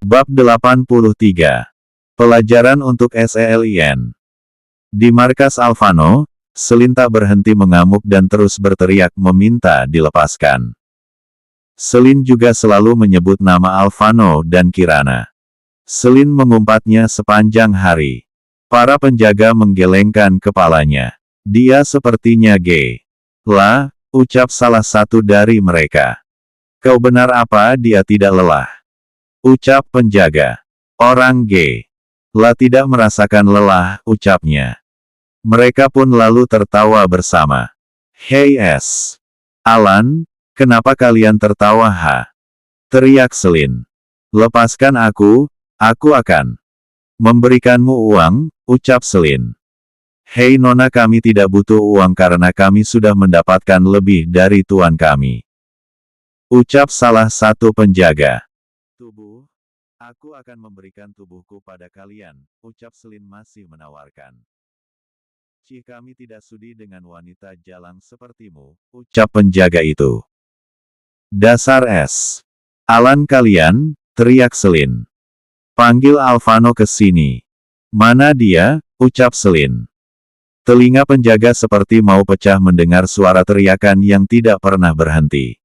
Bab 83. Pelajaran untuk SELIN. Di markas Alphano, Selin tak berhenti mengamuk dan terus berteriak meminta dilepaskan. Selin juga selalu menyebut nama Alphano dan Kirana. Selin mengumpatnya sepanjang hari. Para penjaga menggelengkan kepalanya. Dia sepertinya gay. Lah, ucap salah satu dari mereka. Kau benar apa dia tidak lelah? Ucap penjaga. Orang gay. Lah tidak merasakan lelah, ucapnya. Mereka pun lalu tertawa bersama. Hei S. Alan, kenapa kalian tertawa ha? Teriak Selin. Lepaskan aku akan memberikanmu uang, ucap Selin. Hei Nona, kami tidak butuh uang karena kami sudah mendapatkan lebih dari tuan kami. Ucap salah satu penjaga. Tubuh, aku akan memberikan tubuhku pada kalian, ucap Selin masih menawarkan. Cih, kami tidak sudi dengan wanita jalang sepertimu, ucap penjaga itu. Dasar S. Alan kalian, teriak Selin. Panggil Alphano ke sini. Mana dia, ucap Selin. Telinga penjaga seperti mau pecah mendengar suara teriakan yang tidak pernah berhenti.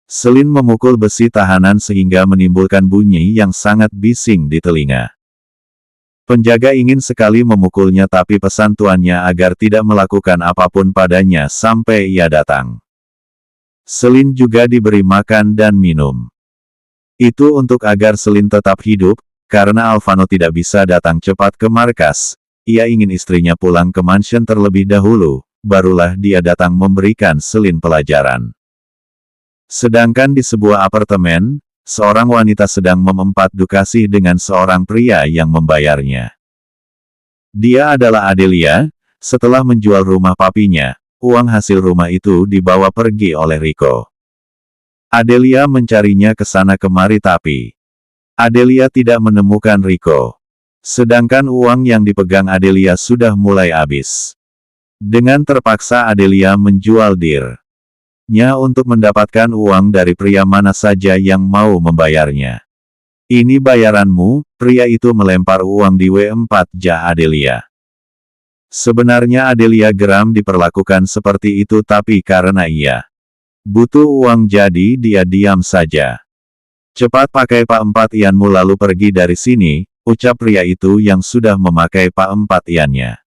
Selin memukul besi tahanan sehingga menimbulkan bunyi yang sangat bising di telinga. Penjaga ingin sekali memukulnya tapi pesan tuannya agar tidak melakukan apapun padanya sampai ia datang. Selin juga diberi makan dan minum. Itu untuk agar Selin tetap hidup, karena Alphano tidak bisa datang cepat ke markas. Ia ingin istrinya pulang ke mansion terlebih dahulu, barulah dia datang memberikan Selin pelajaran. Sedangkan di sebuah apartemen, seorang wanita sedang memempadu kasih dengan seorang pria yang membayarnya. Dia adalah Adelia. Setelah menjual rumah papinya, uang hasil rumah itu dibawa pergi oleh Rico. Adelia mencarinya ke sana kemari tapi Adelia tidak menemukan Rico. Sedangkan uang yang dipegang Adelia sudah mulai habis. Dengan terpaksa Adelia menjual dirnya untuk mendapatkan uang dari pria mana saja yang mau membayarnya. Ini bayaranmu, pria itu melempar uang di W4 Adelia. Sebenarnya Adelia geram diperlakukan seperti itu tapi karena ia butuh uang jadi dia diam saja. Cepat pakai Pak 4 Ianmu lalu pergi dari sini, ucap pria itu yang sudah memakai Pak 4 Iannya.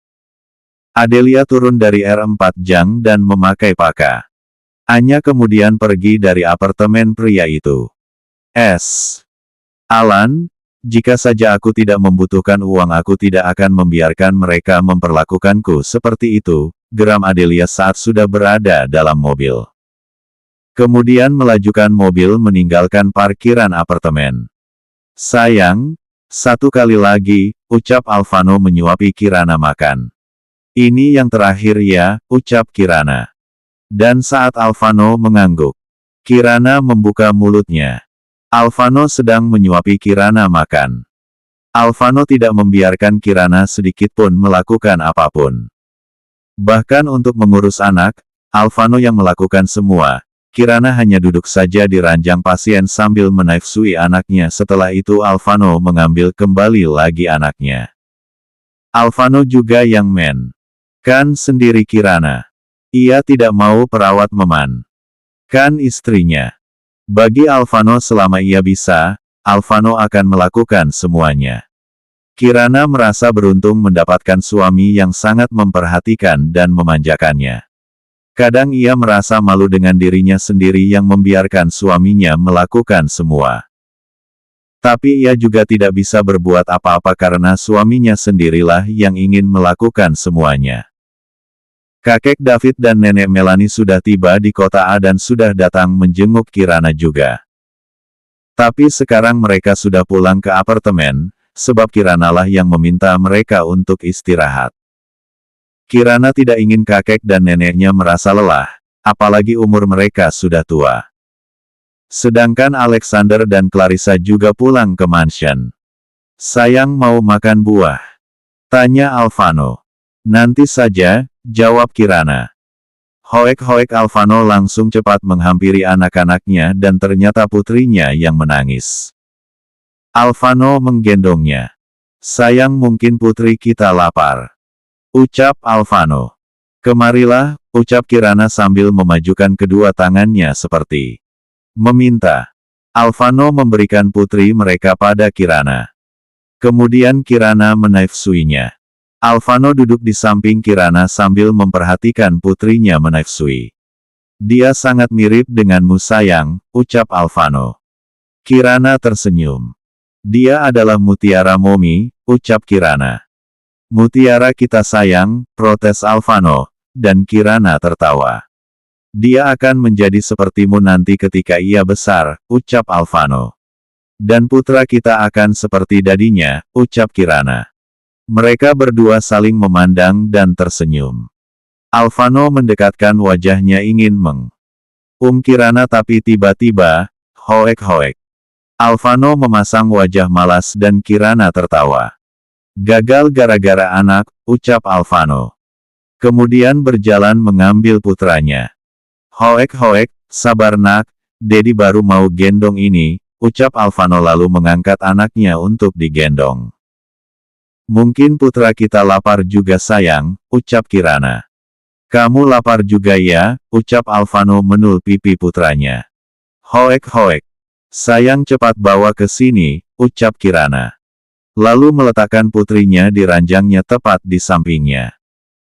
Adelia turun dari R4 Jang dan memakai Pak Anya kemudian pergi dari apartemen pria itu. S. Alan, jika saja aku tidak membutuhkan uang aku tidak akan membiarkan mereka memperlakukanku seperti itu, geram Adelia saat sudah berada dalam mobil. Kemudian melajukan mobil meninggalkan parkiran apartemen. Sayang, satu kali lagi, ucap Alphano menyuapi Kirana makan. Ini yang terakhir ya, ucap Kirana. Dan saat Alphano mengangguk, Kirana membuka mulutnya. Alphano sedang menyuapi Kirana makan. Alphano tidak membiarkan Kirana sedikitpun melakukan apapun. Bahkan untuk mengurus anak, Alphano yang melakukan semua. Kirana hanya duduk saja di ranjang pasien sambil menaifsui anaknya. Setelah itu Alphano mengambil kembali lagi anaknya. Alphano juga yang kan sendiri Kirana. Ia tidak mau perawat kan istrinya. Bagi Alphano selama ia bisa, Alphano akan melakukan semuanya. Kirana merasa beruntung mendapatkan suami yang sangat memperhatikan dan memanjakannya. Kadang ia merasa malu dengan dirinya sendiri yang membiarkan suaminya melakukan semua. Tapi ia juga tidak bisa berbuat apa-apa karena suaminya sendirilah yang ingin melakukan semuanya. Kakek David dan nenek Melanie sudah tiba di kota A dan sudah datang menjenguk Kirana juga. Tapi sekarang mereka sudah pulang ke apartemen, sebab Kirana lah yang meminta mereka untuk istirahat. Kirana tidak ingin kakek dan neneknya merasa lelah, apalagi umur mereka sudah tua. Sedangkan Alexander dan Clarissa juga pulang ke mansion. Sayang mau makan buah? Tanya Alphano. Nanti saja, jawab Kirana. Hoek-hoek Alphano langsung cepat menghampiri anak-anaknya dan ternyata putrinya yang menangis. Alvano menggendongnya. Sayang, mungkin putri kita lapar, ucap Alvano. Kemarilah, ucap Kirana sambil memajukan kedua tangannya seperti meminta. Alvano memberikan putri mereka pada Kirana. Kemudian Kirana menafsuinya. Alvano duduk di samping Kirana sambil memperhatikan putrinya menafsui. Dia sangat mirip denganmu sayang, ucap Alvano. Kirana tersenyum. Dia adalah mutiara Momi, ucap Kirana. Mutiara kita sayang, protes Alvano, dan Kirana tertawa. Dia akan menjadi sepertimu nanti ketika ia besar, ucap Alvano. Dan putra kita akan seperti dadinya, ucap Kirana. Mereka berdua saling memandang dan tersenyum. Alvano mendekatkan wajahnya ingin Kirana tapi tiba-tiba, hoek-hoek. Alvano memasang wajah malas dan Kirana tertawa. Gagal gara-gara anak, ucap Alvano. Kemudian berjalan mengambil putranya. Hoek-hoek, sabar nak, Dedi baru mau gendong ini, ucap Alvano lalu mengangkat anaknya untuk digendong. Mungkin putra kita lapar juga sayang, ucap Kirana. Kamu lapar juga ya, ucap Alvano menul pipi putranya. Hoek-hoek. Sayang cepat bawa ke sini, ucap Kirana. Lalu meletakkan putrinya di ranjangnya tepat di sampingnya.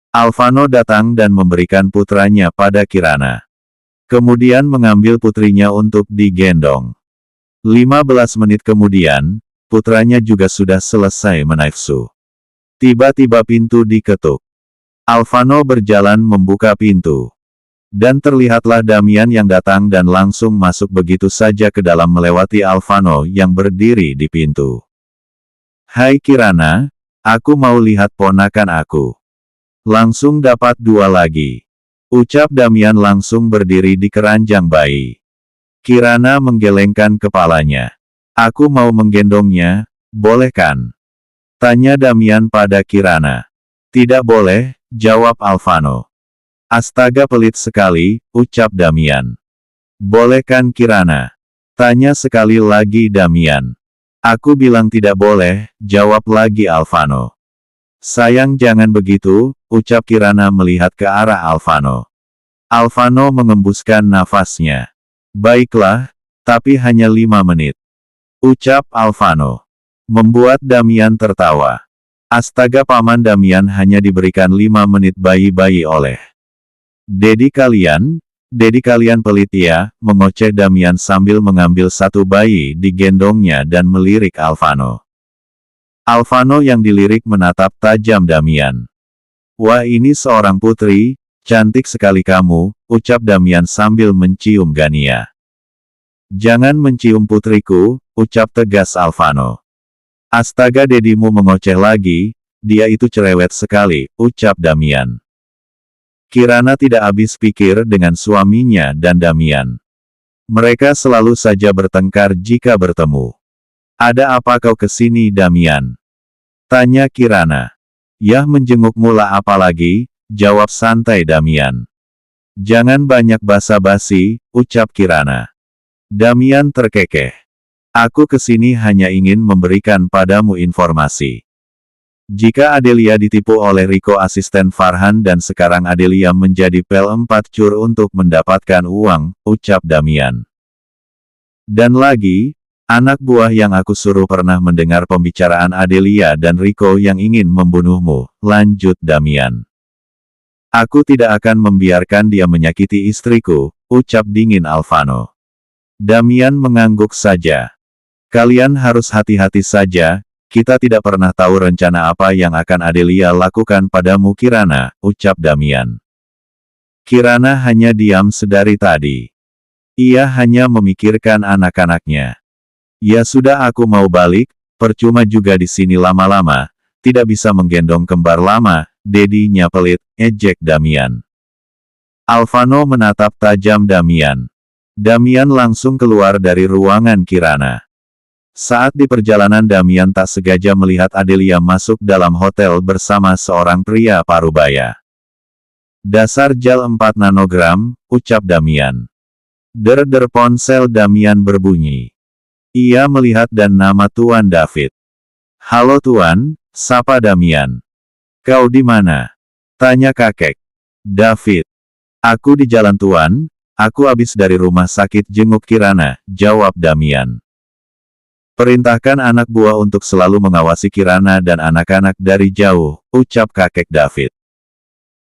Alvano datang dan memberikan putranya pada Kirana. Kemudian mengambil putrinya untuk digendong. 15 menit kemudian, putranya juga sudah selesai menafsu. Tiba-tiba pintu diketuk. Alvano berjalan membuka pintu. Dan terlihatlah Damian yang datang dan langsung masuk begitu saja ke dalam melewati Alvano yang berdiri di pintu. Hai Kirana, aku mau lihat ponakan aku. Langsung dapat 2 lagi, ucap Damian langsung berdiri di keranjang bayi. Kirana menggelengkan kepalanya. Aku mau menggendongnya, boleh kan? Tanya Damian pada Kirana. Tidak boleh, jawab Alvano. Astaga pelit sekali, ucap Damian. Boleh kan Kirana? Tanya sekali lagi Damian. Aku bilang tidak boleh, jawab lagi Alvano. Sayang jangan begitu, ucap Kirana melihat ke arah Alvano. Alvano mengembuskan nafasnya. Baiklah, tapi hanya 5 menit. Ucap Alvano. Membuat Damian tertawa. Astaga paman Damian hanya diberikan 5 menit bayi-bayi oleh Dedi kalian pelit ya, mengoceh Damian sambil mengambil satu bayi digendongnya dan melirik Alvano. Alvano yang dilirik menatap tajam Damian. Wah ini seorang putri, cantik sekali kamu, ucap Damian sambil mencium Gania. Jangan mencium putriku, ucap tegas Alvano. Astaga dedimu mengoceh lagi, dia itu cerewet sekali, ucap Damian. Kirana tidak habis pikir dengan suaminya dan Damian. Mereka selalu saja bertengkar jika bertemu. Ada apa kau kesini Damian? Tanya Kirana. Yah menjengukmu lah apalagi, jawab santai Damian. Jangan banyak basa-basi, ucap Kirana. Damian terkekeh. Aku kesini hanya ingin memberikan padamu informasi. Jika Adelia ditipu oleh Rico asisten Farhan dan sekarang Adelia menjadi pel 4 cur untuk mendapatkan uang, ucap Damian. Dan lagi, anak buah yang aku suruh pernah mendengar pembicaraan Adelia dan Rico yang ingin membunuhmu, lanjut Damian. Aku tidak akan membiarkan dia menyakiti istriku, ucap dingin Alvano. Damian mengangguk saja. Kalian harus hati-hati saja. Kita tidak pernah tahu rencana apa yang akan Adelia lakukan padamu Kirana, ucap Damian. Kirana hanya diam sedari tadi. Ia hanya memikirkan anak-anaknya. Ya sudah aku mau balik, percuma juga di sini lama-lama, tidak bisa menggendong kembar lama, dedinya pelit, ejek Damian. Alvano menatap tajam Damian. Damian langsung keluar dari ruangan Kirana. Saat di perjalanan Damian tak sengaja melihat Adelia masuk dalam hotel bersama seorang pria parubaya. Dasar jal 4 nanogram, ucap Damian. Der ponsel Damian berbunyi. Ia melihat dan nama Tuan David. Halo Tuan, sapa Damian. Kau di mana? Tanya kakek. David. Aku di jalan Tuan, aku habis dari rumah sakit jenguk Kirana, jawab Damian. Perintahkan anak buah untuk selalu mengawasi Kirana dan anak-anak dari jauh, ucap kakek David.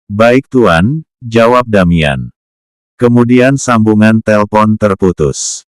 Baik Tuan, jawab Damian. Kemudian sambungan telepon terputus.